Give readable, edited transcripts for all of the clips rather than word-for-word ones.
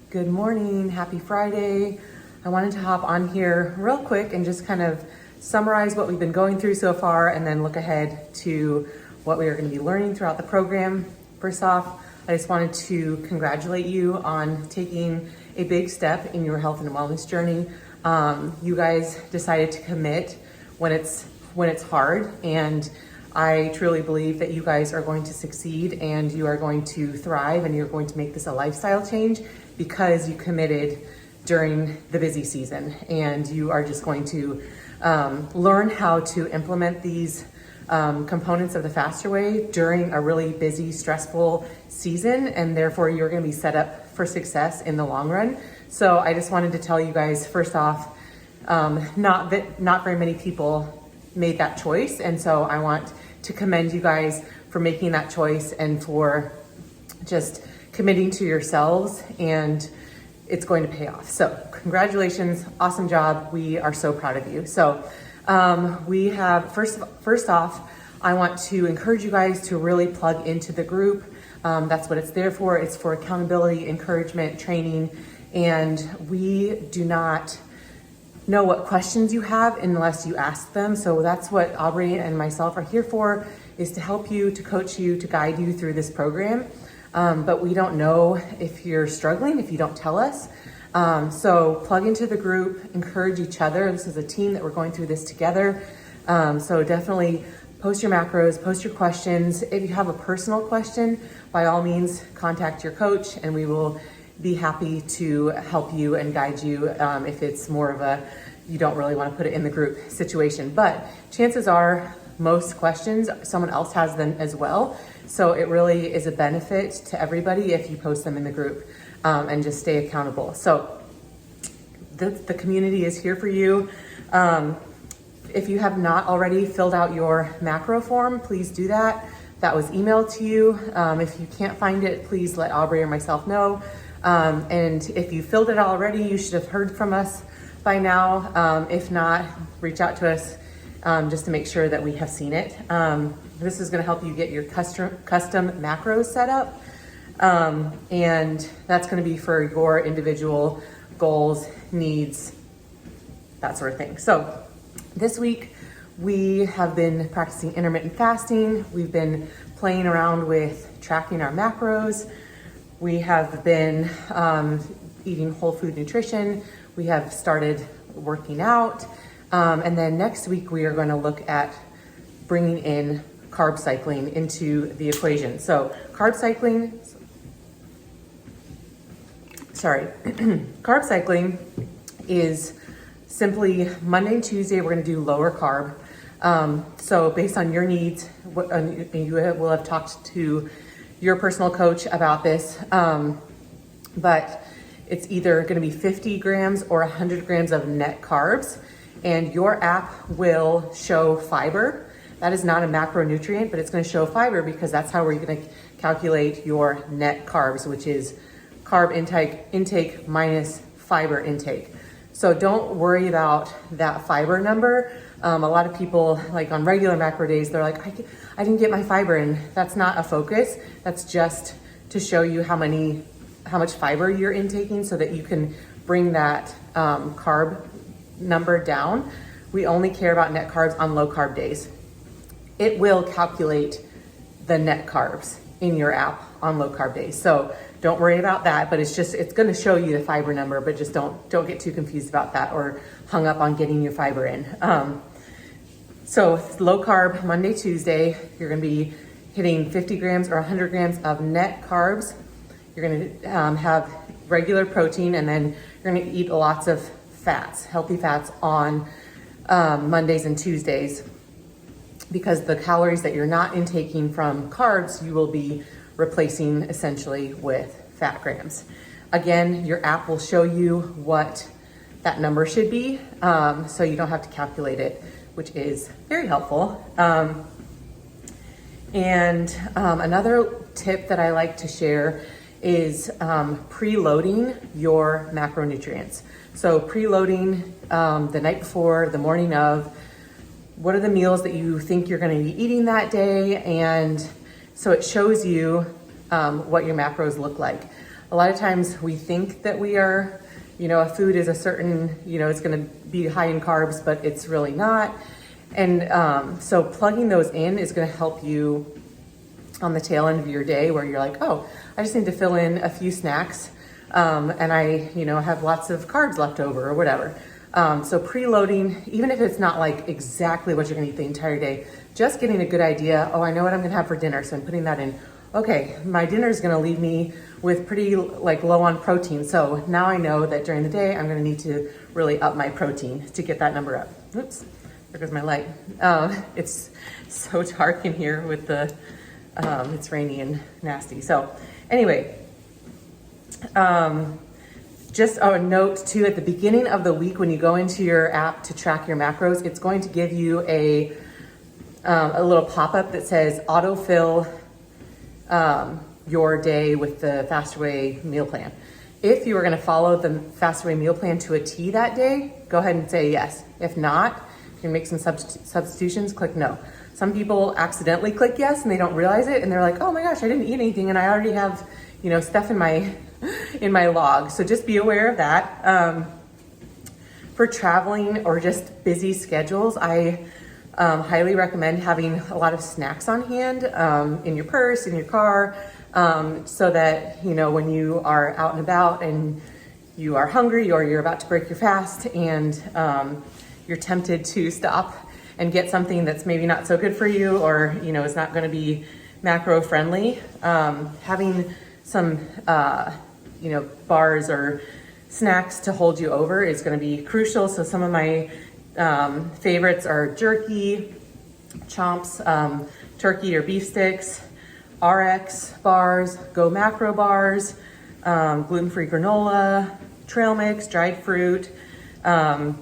Good morning, happy Friday. I wanted to hop on here real quick and just kind of summarize what we've been going through so far and then look ahead to what we are going to be learning throughout the program. First off, I just wanted to congratulate you on taking a big step in your health and wellness journey. You guys decided to commit when it's hard, and I truly believe that you guys are going to succeed and you are going to thrive and you're going to make this a lifestyle change because you committed during the busy season, and you are just going to learn how to implement these components of the Faster Way during a really busy, stressful season, and therefore you're going to be set up for success in the long run. So I just wanted to tell you guys, first off, not very many people made that choice, and so I want to commend you guys for making that choice and for just committing to yourselves, and it's going to pay off. So congratulations, awesome job. We are so proud of you. So we have, first off, I want to encourage you guys to really plug into the group. That's what it's there for. It's for accountability, encouragement, training, and we do not know what questions you have unless you ask them. So that's what Aubrey and myself are here for, is to help you, to coach you, to guide you through this program. But we don't know if you're struggling if you don't tell us. So plug into the group, encourage each other. This is a team that we're going through this together. So definitely post your macros, post your questions. If you have a personal question, by all means, contact your coach and we will be happy to help you and guide you if it's more of a, you don't really want to put it in the group situation. But chances are most questions, someone else has them as well. So it really is a benefit to everybody if you post them in the group and just stay accountable. So the community is here for you. If you have not already filled out your macro form, please do that. That was emailed to you. If you can't find it, please let Aubrey or myself know. And if you filled it already, you should have heard from us by now. If not, reach out to us just to make sure that we have seen it. This is going to help you get your custom macros set up. And that's going to be for your individual goals, needs, that sort of thing. So this week we have been practicing intermittent fasting. We've been playing around with tracking our macros. We have been eating whole food nutrition. We have started working out. And then next week, we are going to look at bringing in carb cycling into the equation. So carb cycling is simply Monday and Tuesday, we're going to do lower carb. So based on your needs, you will have talked to your personal coach about this, but it's either going to be 50 grams or 100 grams of net carbs, and your app will show fiber. That is not a macronutrient, but it's going to show fiber because that's how we're going to calculate your net carbs, which is carb intake minus fiber intake. So don't worry about that fiber number. A lot of people, like on regular macro days, they're like, I didn't get my fiber in. That's not a focus. That's just to show you how much fiber you're intaking so that you can bring that carb number down. We only care about net carbs on low carb days. It will calculate the net carbs in your app on low carb days. So don't worry about that, but it's going to show you the fiber number, but just don't get too confused about that or hung up on getting your fiber in. So low carb Monday, Tuesday, you're going to be hitting 50 grams or 100 grams of net carbs. You're going to have regular protein, and then you're going to eat lots of fats, healthy fats on Mondays and Tuesdays, because the calories that you're not intaking from carbs, you will be replacing essentially with fat grams. Again, your app will show you what that number should be, so you don't have to calculate it, which is very helpful. And another tip that I like to share is preloading your macronutrients. So preloading the night before, the morning of, what are the meals that you think you're going to be eating that day, and so it shows you what your macros look like. a lot of times we think that we are, a food is a certain, it's gonna be high in carbs, but it's really not. And so plugging those in is gonna help you on the tail end of your day where you're like, oh, I just need to fill in a few snacks and I, have lots of carbs left over or whatever. So preloading, even if it's not like exactly what you're gonna eat the entire day, just getting a good idea, oh, I know what I'm gonna have for dinner, so I'm putting that in. Okay, my dinner is gonna leave me with pretty like low on protein. So now I know that during the day, I'm gonna need to really up my protein to get that number up. Oops, there goes my light. It's so dark in here with the, it's rainy and nasty. So anyway, just a note too, at the beginning of the week, when you go into your app to track your macros, it's going to give you a little pop-up that says autofill your day with the Fastaway meal plan. If you are gonna follow the Fastaway meal plan to a T that day, go ahead and say yes. If not, you can make some substitutions, click no. Some people accidentally click yes and they don't realize it and they're like, oh my gosh, I didn't eat anything and I already have, stuff in my log. So just be aware of that. For traveling or just busy schedules, I highly recommend having a lot of snacks on hand in your purse, in your car, so that, when you are out and about and you are hungry or you're about to break your fast and you're tempted to stop and get something that's maybe not so good for you or, is not going to be macro friendly, having some, bars or snacks to hold you over is going to be crucial. So some of my favorites are jerky, Chomps, turkey or beef sticks, RX bars, Go Macro bars, gluten-free granola, trail mix, dried fruit. And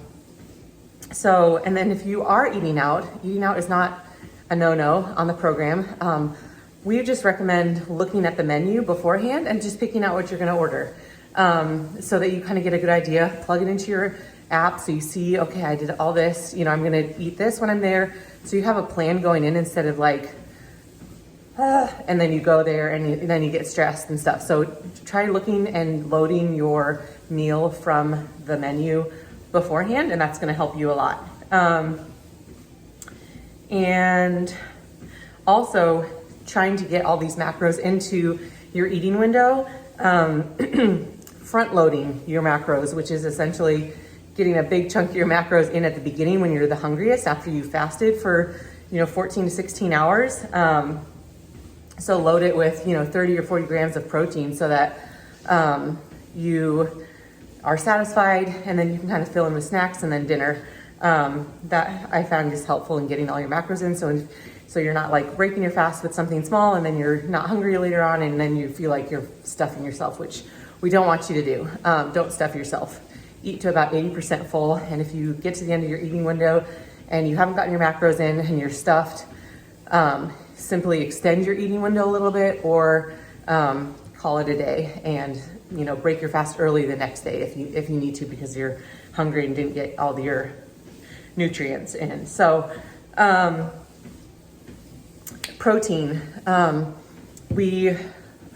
then if you are eating out is not a no-no on the program. We just recommend looking at the menu beforehand and just picking out what you're gonna order. So that you kind of get a good idea, plug it into your app so you see, okay, I did all this, I'm gonna eat this when I'm there. So you have a plan going in instead of like, and then you go there and then you get stressed and stuff. So try looking and loading your meal from the menu beforehand, and that's gonna help you a lot. And also trying to get all these macros into your eating window, front loading your macros, which is essentially getting a big chunk of your macros in at the beginning when you're the hungriest after you fasted for 14 to 16 hours. So load it with 30 or 40 grams of protein so that you are satisfied, and then you can kind of fill in with snacks and then dinner. That I found is helpful in getting all your macros in. So you're not like breaking your fast with something small and then you're not hungry later on and then you feel like you're stuffing yourself, which we don't want you to do. Don't stuff yourself. Eat to about 80% full. And if you get to the end of your eating window and you haven't gotten your macros in and you're stuffed, simply extend your eating window a little bit or call it a day and break your fast early the next day if you need to, because you're hungry and didn't get all your nutrients in. So protein, we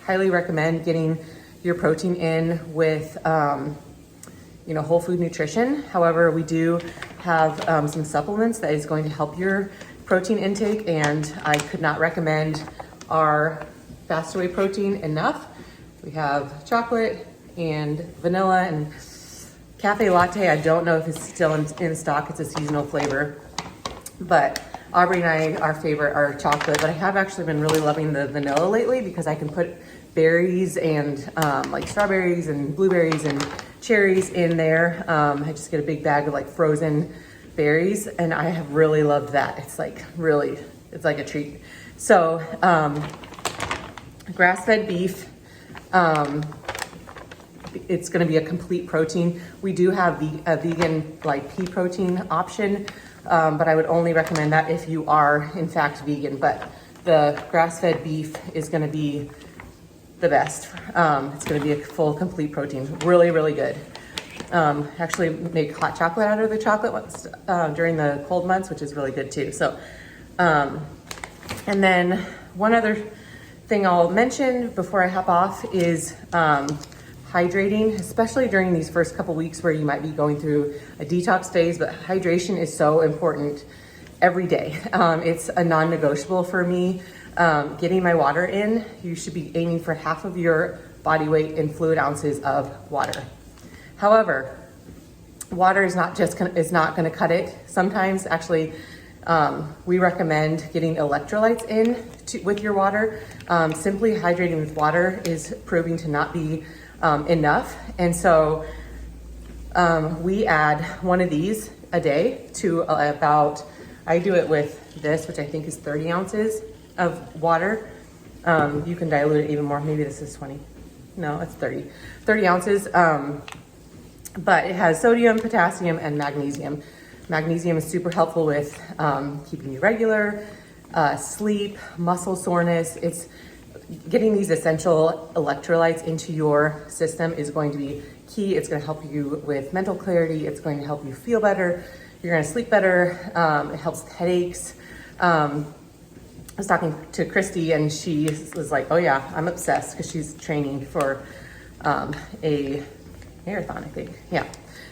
highly recommend getting your protein in with whole food nutrition. However, we do have some supplements that is going to help your protein intake, and I could not recommend our Fastaway protein enough. We have chocolate and vanilla and cafe latte. I don't know if it's still in stock. It's a seasonal flavor, but Aubrey and our favorite are chocolate, but I have actually been really loving the vanilla lately because I can put berries and like strawberries and blueberries and cherries in there. I just get a big bag of like frozen berries and I have really loved that. It's like a treat. So grass-fed beef, it's gonna be a complete protein. We do have a vegan like pea protein option, but I would only recommend that if you are in fact vegan. But the grass-fed beef is gonna be the best. It's gonna be a full complete protein, really, really good. Actually make hot chocolate out of the chocolate ones, during the cold months, which is really good too. So, and then one other thing I'll mention before I hop off is hydrating, especially during these first couple weeks where you might be going through a detox phase, but hydration is so important every day. It's a non-negotiable for me. Getting my water in, you should be aiming for half of your body weight in fluid ounces of water. However, water is not going to cut it. Sometimes, actually, we recommend getting electrolytes in with your water. Simply hydrating with water is proving to not be enough, and so we add one of these a day to about. I do it with this, which I think is 30 ounces of water. You can dilute it even more. Maybe this is 20. No, it's 30 ounces. But it has sodium, potassium, and magnesium. Magnesium is super helpful with keeping you regular, sleep, muscle soreness. It's getting these essential electrolytes into your system is going to be key. It's going to help you with mental clarity. It's going to help you feel better. You're going to sleep better. It helps with headaches. I was talking to Christy and she was like, oh yeah, I'm obsessed because she's training for a marathon, I think. Yeah.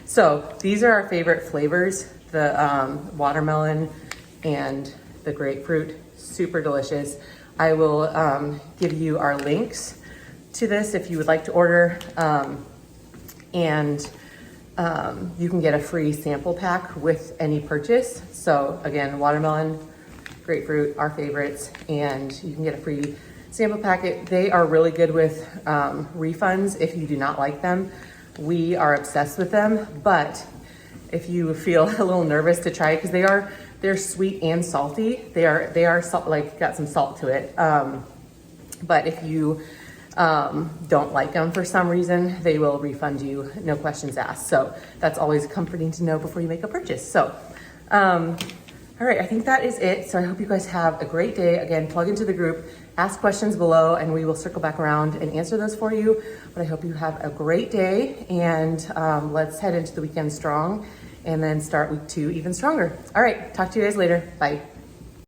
So these are our favorite flavors, the watermelon and the grapefruit, super delicious. I will give you our links to this if you would like to order. And you can get a free sample pack with any purchase. So again, watermelon, grapefruit, our favorites, and you can get a free sample packet. They are really good with refunds if you do not like them. We are obsessed with them, but if you feel a little nervous to try it, because they're sweet and salty. They are like got some salt to it. But if you don't like them for some reason, they will refund you, no questions asked. So that's always comforting to know before you make a purchase. So, all right, I think that is it. So I hope you guys have a great day. Again, plug into the group, ask questions below, and we will circle back around and answer those for you. But I hope you have a great day, and let's head into the weekend strong and then start week 2 even stronger. All right, talk to you guys later. Bye.